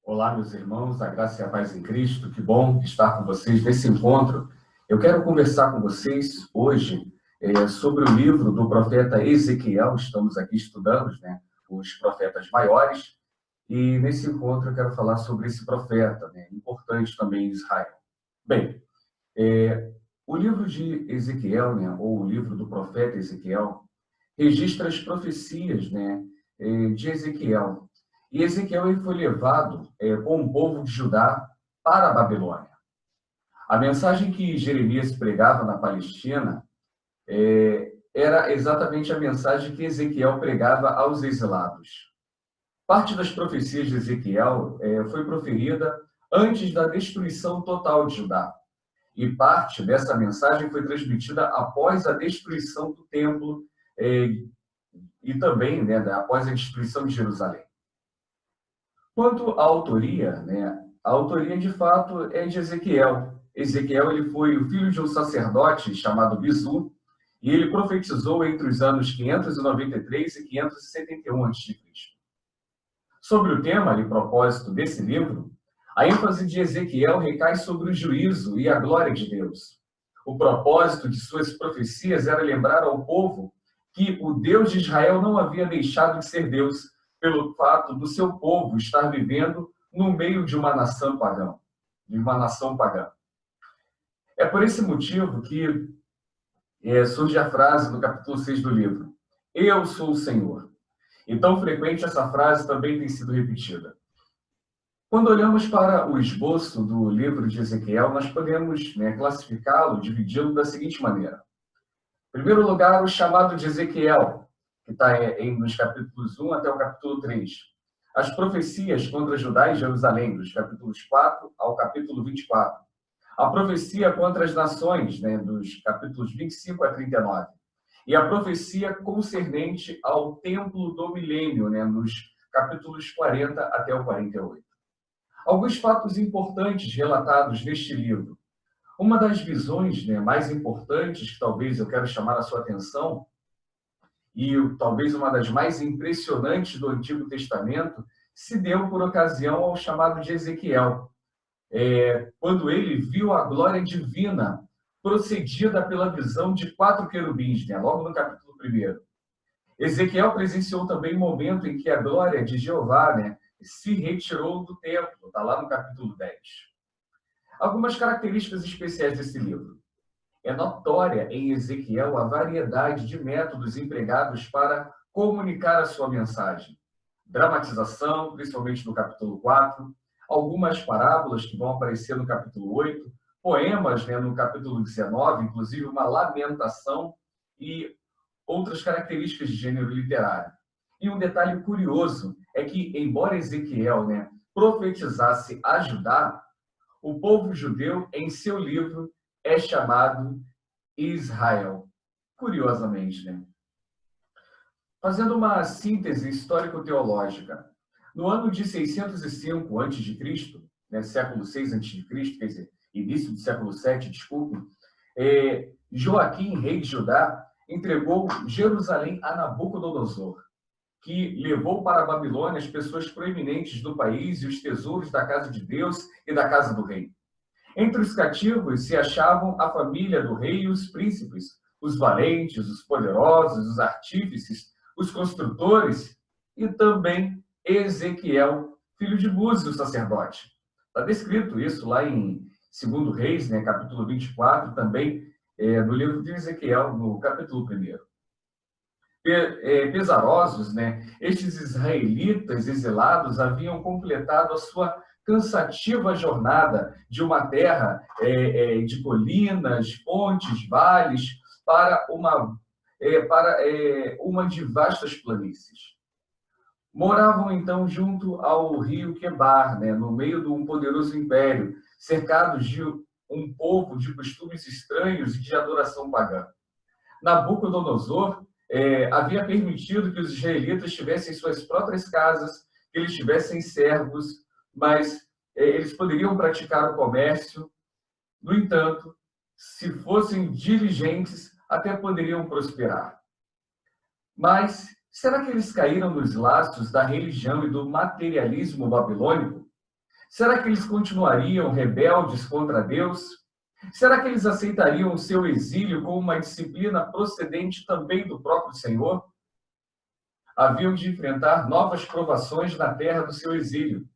Olá, meus irmãos, a graça e a paz em Cristo. Que bom estar com vocês nesse encontro. Eu quero conversar com vocês hoje sobre o livro do profeta Ezequiel. Estamos aqui estudando, os profetas maiores. E nesse encontro eu quero falar sobre esse profeta, importante também em Israel. Bem, o livro de Ezequiel, ou o livro do profeta Ezequiel, registra as profecias, de Ezequiel. E Ezequiel ele foi levado com o povo de Judá para a Babilônia. A mensagem que Jeremias pregava na Palestina era exatamente a mensagem que Ezequiel pregava aos exilados. Parte das profecias de Ezequiel foi proferida antes da destruição total de Judá. E parte dessa mensagem foi transmitida após a destruição do templo e também após a destruição de Jerusalém. Quanto à autoria, a autoria de fato é de Ezequiel. Ezequiel ele foi o filho de um sacerdote chamado Bizu, e ele profetizou entre os anos 593 e 571 a.C. Sobre o tema e propósito desse livro, a ênfase de Ezequiel recai sobre o juízo e a glória de Deus. O propósito de suas profecias era lembrar ao povo que o Deus de Israel não havia deixado de ser Deus, pelo fato do seu povo estar vivendo no meio de uma nação pagã. É por esse motivo que surge a frase no capítulo 6 do livro: Eu sou o Senhor. E tão frequente essa frase também tem sido repetida. Quando olhamos para o esboço do livro de Ezequiel, nós podemos classificá-lo, dividi-lo da seguinte maneira. Em primeiro lugar, o chamado de Ezequiel, que está nos capítulos 1 até o capítulo 3. As profecias contra Judá e Jerusalém, dos capítulos 4 ao capítulo 24. A profecia contra as nações, dos capítulos 25 a 39. E a profecia concernente ao templo do milênio, nos capítulos 40 até o 48. Alguns fatos importantes relatados neste livro. Uma das visões mais importantes, que talvez eu quero chamar a sua atenção, e talvez uma das mais impressionantes do Antigo Testamento, se deu por ocasião ao chamado de Ezequiel, quando ele viu a glória divina procedida pela visão de 4 querubins, logo no capítulo 1. Ezequiel presenciou também o momento em que a glória de Jeová se retirou do templo, está lá no capítulo 10. Algumas características especiais desse livro. É notória em Ezequiel a variedade de métodos empregados para comunicar a sua mensagem. Dramatização, principalmente no capítulo 4, algumas parábolas que vão aparecer no capítulo 8, poemas no capítulo 19, inclusive uma lamentação e outras características de gênero literário. E um detalhe curioso é que, embora Ezequiel profetizasse a Judá, o povo judeu, em seu livro, é chamado Israel. Curiosamente, Fazendo uma síntese histórico-teológica, no ano de 605 a.C., século 6 a.C., quer dizer, início do século 7, desculpe, Joaquim, rei de Judá, entregou Jerusalém a Nabucodonosor, que levou para a Babilônia as pessoas proeminentes do país e os tesouros da casa de Deus e da casa do rei. Entre os cativos se achavam a família do rei e os príncipes, os valentes, os poderosos, os artífices, os construtores e também Ezequiel, filho de Buzi, o sacerdote. Está descrito isso lá em 2 Reis, capítulo 24, também no livro de Ezequiel, no capítulo 1. Pesarosos, estes israelitas exilados haviam completado a sua cansativa jornada de uma terra de colinas, pontes, vales, para uma de vastas planícies. Moravam, então, junto ao rio Quebar, no meio de um poderoso império, cercados de um povo de costumes estranhos e de adoração pagã. Nabucodonosor havia permitido que os israelitas tivessem suas próprias casas, que eles tivessem servos, mas eles poderiam praticar o comércio. No entanto, se fossem diligentes, até poderiam prosperar. Mas será que eles caíram nos laços da religião e do materialismo babilônico? Será que eles continuariam rebeldes contra Deus? Será que eles aceitariam o seu exílio como uma disciplina procedente também do próprio Senhor? Haviam de enfrentar novas provações na terra do seu exílio.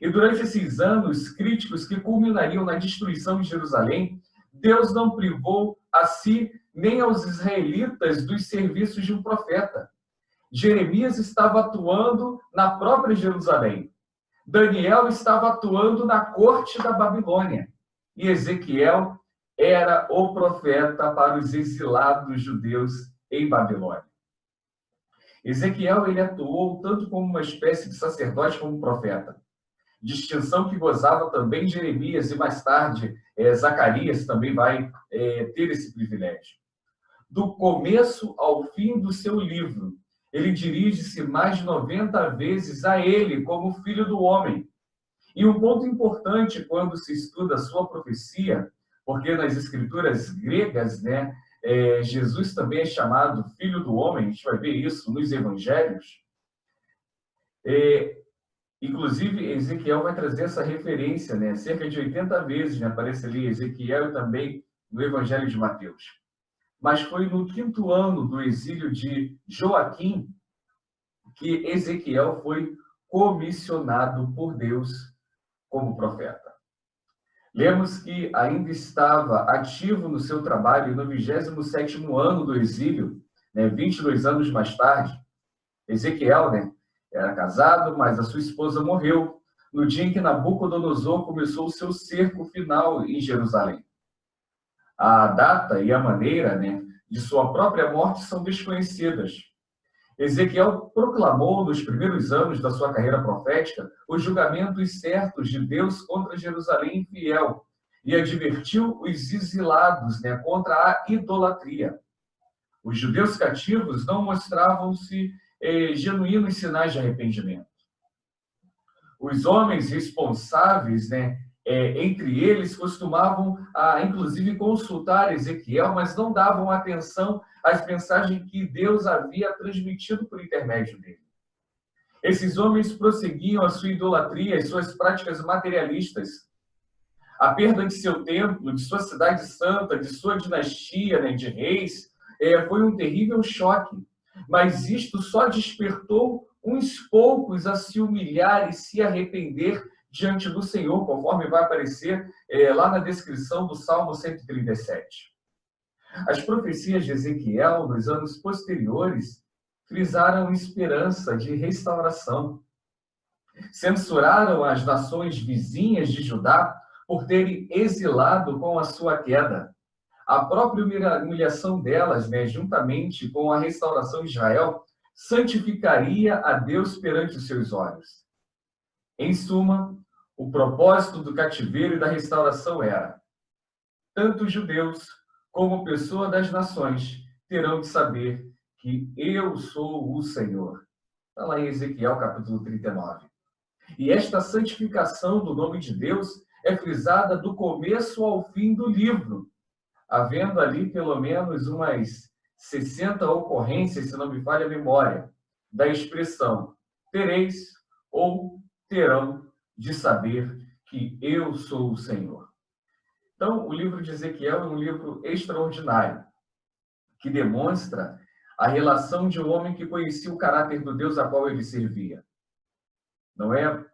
E durante esses anos críticos que culminariam na destruição de Jerusalém, Deus não privou a si nem aos israelitas dos serviços de um profeta. Jeremias estava atuando na própria Jerusalém. Daniel estava atuando na corte da Babilônia. E Ezequiel era o profeta para os exilados judeus em Babilônia. Ezequiel ele atuou tanto como uma espécie de sacerdote como profeta. Distinção que gozava também Jeremias e mais tarde Zacarias também vai ter esse privilégio. Do começo ao fim do seu livro, ele dirige-se mais de 90 vezes a ele como filho do homem. E um ponto importante quando se estuda a sua profecia, porque nas escrituras gregas, né, Jesus também é chamado filho do homem, a gente vai ver isso nos evangelhos. Inclusive, Ezequiel vai trazer essa referência, né? Cerca de 80 vezes, né? Aparece ali Ezequiel e também no Evangelho de Mateus. Mas foi no 5º ano do exílio de Joaquim que Ezequiel foi comissionado por Deus como profeta. Lemos que ainda estava ativo no seu trabalho no 27º ano do exílio, né? 22 anos mais tarde. Ezequiel, né? Era casado, mas a sua esposa morreu no dia em que Nabucodonosor começou o seu cerco final em Jerusalém. A data e a maneira, né, de sua própria morte são desconhecidas. Ezequiel proclamou nos primeiros anos da sua carreira profética os julgamentos certos de Deus contra Jerusalém infiel e advertiu os exilados, né, contra a idolatria. Os judeus cativos não mostravam-se genuínos sinais de arrependimento. Os homens responsáveis, né, entre eles, costumavam, inclusive, consultar Ezequiel, mas não davam atenção às mensagens que Deus havia transmitido por intermédio dele. Esses homens prosseguiam a sua idolatria e suas práticas materialistas. A perda de seu templo, de sua cidade santa, de sua dinastia, né, de reis, foi um terrível choque. Mas isto só despertou uns poucos a se humilhar e se arrepender diante do Senhor, conforme vai aparecer lá na descrição do Salmo 137. As profecias de Ezequiel, nos anos posteriores, frisaram esperança de restauração. Censuraram as nações vizinhas de Judá por terem exilado com a sua queda. A própria humilhação delas, né, juntamente com a restauração de Israel, santificaria a Deus perante os seus olhos. Em suma, o propósito do cativeiro e da restauração era: tanto os judeus como pessoa das nações terão de saber que eu sou o Senhor. Está lá em Ezequiel, capítulo 39. E esta santificação do nome de Deus é frisada do começo ao fim do livro, havendo ali pelo menos umas 60 ocorrências, se não me falha a memória, da expressão tereis ou terão de saber que eu sou o Senhor. Então, o livro de Ezequiel é um livro extraordinário, que demonstra a relação de um homem que conhecia o caráter do Deus a qual ele servia. Não é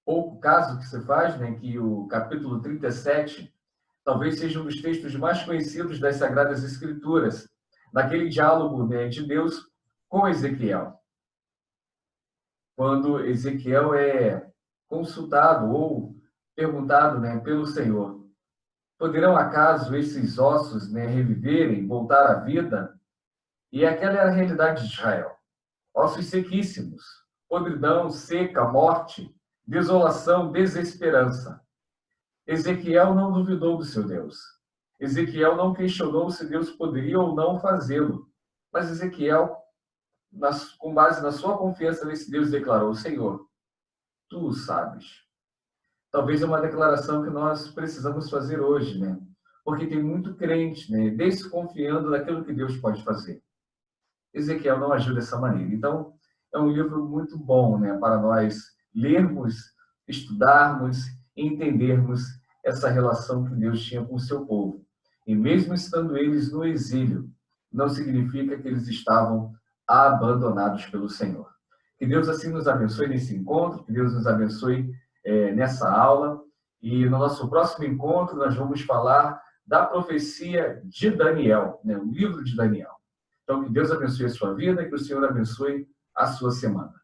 pouco caso que se faz, né, que o capítulo 37 talvez seja um dos textos mais conhecidos das Sagradas Escrituras, naquele diálogo, né, de Deus com Ezequiel. Quando Ezequiel é consultado ou perguntado, né, pelo Senhor: poderão acaso esses ossos, né, reviverem, voltar à vida? E aquela era a realidade de Israel. Ossos sequíssimos, podridão, seca, morte, desolação, desesperança. Ezequiel não duvidou do seu Deus. Ezequiel não questionou se Deus poderia ou não fazê-lo. Mas Ezequiel, com base na sua confiança nesse Deus, declarou: Senhor, tu o sabes. Talvez é uma declaração que nós precisamos fazer hoje, né? Porque tem muito crente, né, desconfiando daquilo que Deus pode fazer. Ezequiel não agiu dessa maneira. Então, é um livro muito bom, né, para nós lermos, estudarmos e entendermos essa relação que Deus tinha com o seu povo. E mesmo estando eles no exílio, não significa que eles estavam abandonados pelo Senhor. Que Deus assim nos abençoe nesse encontro, que Deus nos abençoe nessa aula. E no nosso próximo encontro nós vamos falar da profecia de Daniel, o livro de Daniel. Então, que Deus abençoe a sua vida e que o Senhor abençoe a sua semana.